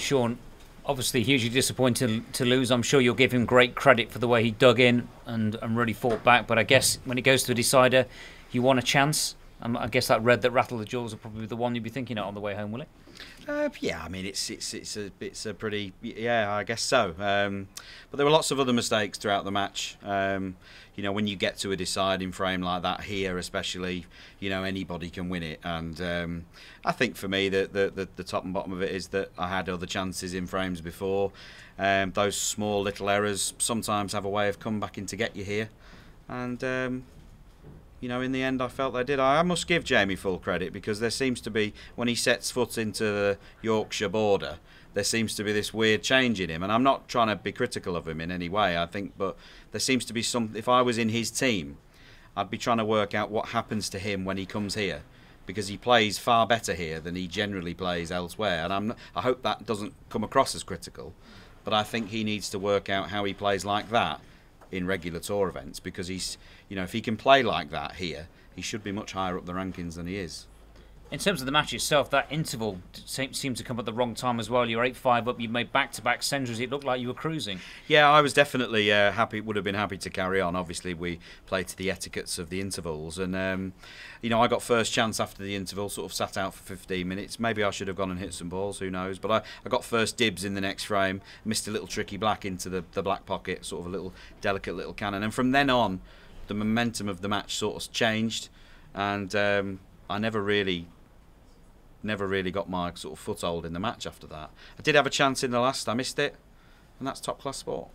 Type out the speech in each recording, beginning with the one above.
Shaun, obviously hugely disappointed to lose. I'm sure you'll give him great credit for the way he dug in and really fought back. But I guess when it goes to a decider, you want a chance. I guess that red that rattled the jaws will probably be the one you'll be thinking of on the way home, will it? Yeah, I mean it's a pretty, yeah, I guess so. But there were lots of other mistakes throughout the match. You know, when you get to a deciding frame like that here, especially, you know, anybody can win it. And I think for me the top and bottom of it is that I had other chances in frames before. Those small little errors sometimes have a way of coming back in to get you here. And you know, in the end, I felt they did. I must give Jamie full credit, because there seems to be, when he sets foot into the Yorkshire border, there seems to be this weird change in him. And I'm not trying to be critical of him in any way, I think, but there seems to be some. If I was in his team, I'd be trying to work out what happens to him when he comes here, because he plays far better here than he generally plays elsewhere. And I hope that doesn't come across as critical, but I think he needs to work out how he plays like that in regular tour events, because he's, you know, if he can play like that here, he should be much higher up the rankings than he is. In terms of the match itself, that interval seemed to come at the wrong time as well. You're 8-5 up, you made back-to-back centuries. It looked like you were cruising. Yeah, I was definitely happy. Would have been happy to carry on. Obviously, we played to the etiquettes of the intervals, and you know, I got first chance after the interval. Sort of sat out for 15 minutes. Maybe I should have gone and hit some balls. Who knows? But I got first dibs in the next frame. Missed a little tricky black into the black pocket, sort of a little delicate little cannon. And from then on, the momentum of the match sort of changed, and I never really got my sort of foothold in the match after that. I did have a chance in the last, I missed it, and that's top class sport.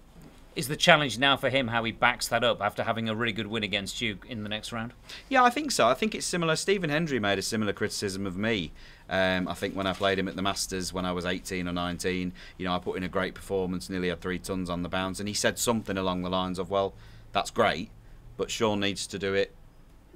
Is the challenge now for him how he backs that up after having a really good win against you in the next round? Yeah, I think so. I think it's similar. Stephen Hendry made a similar criticism of me. I think when I played him at the Masters when I was 18 or 19, you know, I put in a great performance, nearly had 3 tons on the bounce, and he said something along the lines of, well, that's great, but Shaun needs to do it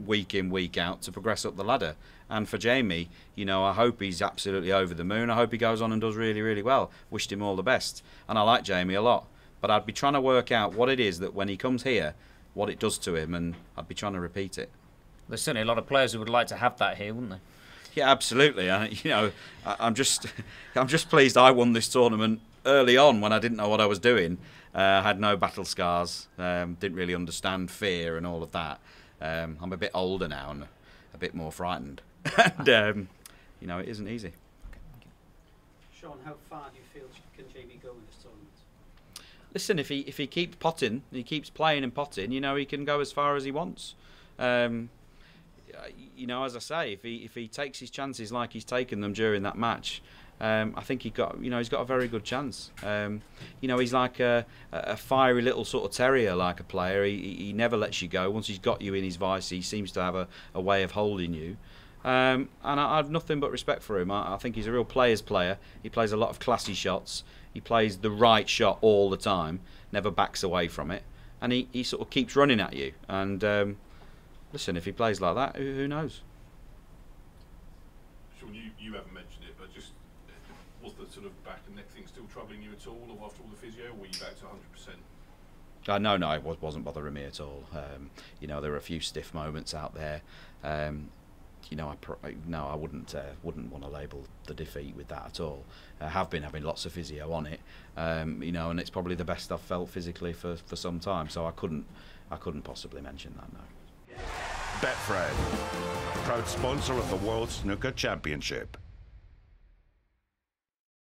week in, week out to progress up the ladder. And for Jamie, you know, I hope he's absolutely over the moon. I hope he goes on and does really, really well. Wished him all the best. And I like Jamie a lot. But I'd be trying to work out what it is that when he comes here, what it does to him, and I'd be trying to repeat it. There's certainly a lot of players who would like to have that here, wouldn't they? Yeah, absolutely. You know, I'm just pleased I won this tournament early on when I didn't know what I was doing. I had no battle scars, didn't really understand fear and all of that. I'm a bit older now and a bit more frightened. And, you know, it isn't easy. Shaun, how far do you feel can Jamie go in this tournament? Listen, if he keeps potting, he keeps playing and potting, you know, he can go as far as he wants. You know, as I say, if he takes his chances like he's taken them during that match, I think he's got a very good chance. You know, he's like a fiery little sort of terrier, like a player. He never lets you go. Once he's got you in his vice, he seems to have a way of holding you. And I have nothing but respect for him. I think he's a real player's player. He plays a lot of classy shots. He plays the right shot all the time, never backs away from it, and he sort of keeps running at you. And listen, if he plays like that, who knows? Shaun, you haven't mentioned it, but just was the sort of back and neck thing still troubling you at all, or after all the physio, or were you back to 100%? No, it wasn't bothering me at all. You know, there were a few stiff moments out there. You know, I wouldn't want to label the defeat with that at all. I have been having lots of physio on it, you know, and it's probably the best I've felt physically for some time. So I couldn't possibly mention that. No. Betfred, proud sponsor of the World Snooker Championship.